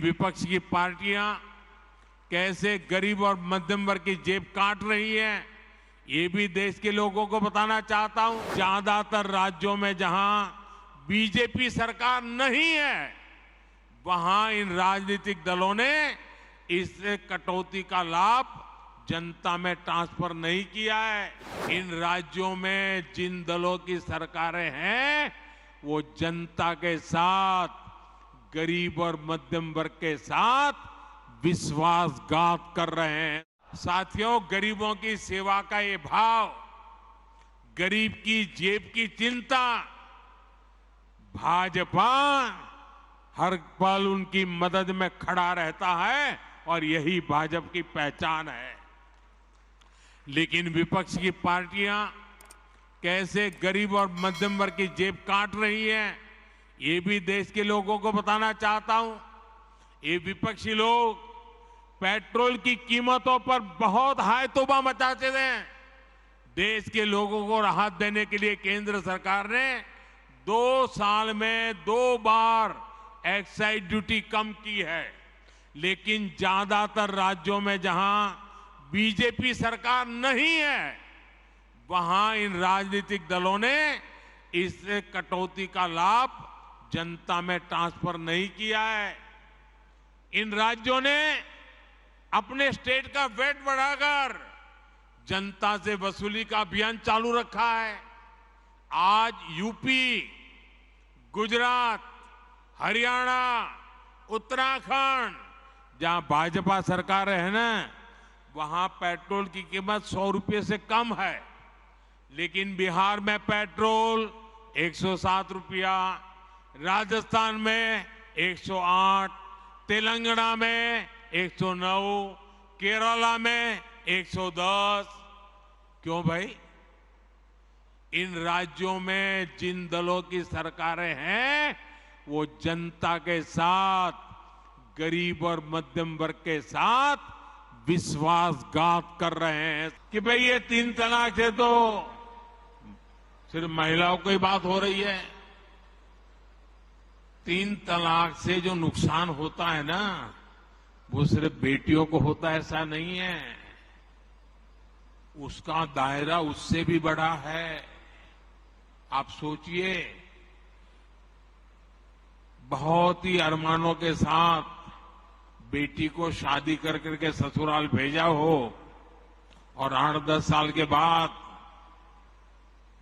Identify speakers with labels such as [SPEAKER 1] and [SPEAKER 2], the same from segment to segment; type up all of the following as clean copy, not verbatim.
[SPEAKER 1] विपक्ष की पार्टियां कैसे गरीब और मध्यम वर्ग की जेब काट रही हैं, ये भी देश के लोगों को बताना चाहता हूं। ज्यादातर राज्यों में जहां बीजेपी सरकार नहीं है, वहां इन राजनीतिक दलों ने इस कटौती का लाभ जनता में ट्रांसफर नहीं किया है। इन राज्यों में जिन दलों की सरकारें हैं, वो जनता के साथ, गरीब और मध्यम वर्ग के साथ विश्वासघात कर रहे हैं। साथियों, गरीबों की सेवा का ये भाव, गरीब की जेब की चिंता, भाजपा हर पल उनकी मदद में खड़ा रहता है और यही भाजपा की पहचान है। लेकिन विपक्ष की पार्टियां कैसे गरीब और मध्यम वर्ग की जेब काट रही हैं, ये भी देश के लोगों को बताना चाहता हूं। ये विपक्षी लोग पेट्रोल की कीमतों पर बहुत हाय तौबा मचाते हैं। देश के लोगों को राहत देने के लिए केंद्र सरकार ने 2 साल में 2 बार एक्साइज ड्यूटी कम की है। लेकिन ज्यादातर राज्यों में जहां बीजेपी सरकार नहीं है, वहां इन राजनीतिक दलों ने इस कटौती का लाभ जनता में ट्रांसफर नहीं किया है। इन राज्यों ने अपने स्टेट का वेट बढ़ाकर जनता से वसूली का अभियान चालू रखा है। आज यूपी, गुजरात, हरियाणा, उत्तराखंड, जहां भाजपा सरकार है ना, वहां पेट्रोल की कीमत 100 रुपये से कम है। लेकिन बिहार में पेट्रोल 107 रुपया, राजस्थान में 108, तेलंगाना में 109, केरला में 110। क्यों भाई? इन राज्यों में जिन दलों की सरकारें हैं, वो जनता के साथ, गरीब और मध्यम वर्ग के साथ विश्वासघात कर रहे हैं कि भाई ये 3 तलाक से तो सिर्फ महिलाओं की बात हो रही है। 3 तलाक से जो नुकसान होता है ना, वो सिर्फ बेटियों को होता है ऐसा नहीं है, उसका दायरा उससे भी बड़ा है। आप सोचिए, बहुत ही अरमानों के साथ बेटी को शादी कर करके ससुराल भेजा हो और 8-10 साल के बाद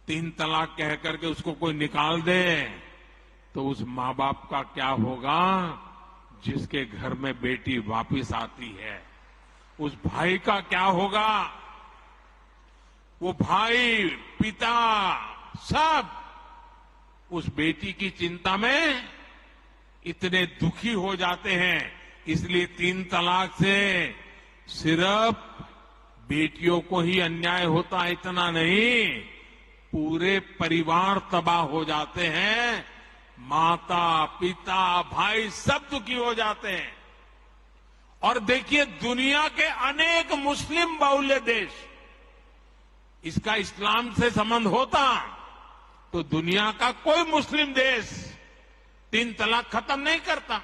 [SPEAKER 1] 3 तलाक कह करके उसको कोई निकाल दे, तो उस मां बाप का क्या होगा जिसके घर में बेटी वापिस आती है? उस भाई का क्या होगा? वो भाई, पिता, सब उस बेटी की चिंता में इतने दुखी हो जाते हैं। इसलिए 3 तलाक से सिर्फ बेटियों को ही अन्याय होता, इतना नहीं, पूरे परिवार तबाह हो जाते हैं। माता, पिता, भाई सब दुखी हो जाते हैं। और देखिए, दुनिया के अनेक मुस्लिम बाहुल्य देश, इसका इस्लाम से संबंध होता तो दुनिया का कोई मुस्लिम देश 3 तलाक खत्म नहीं करता।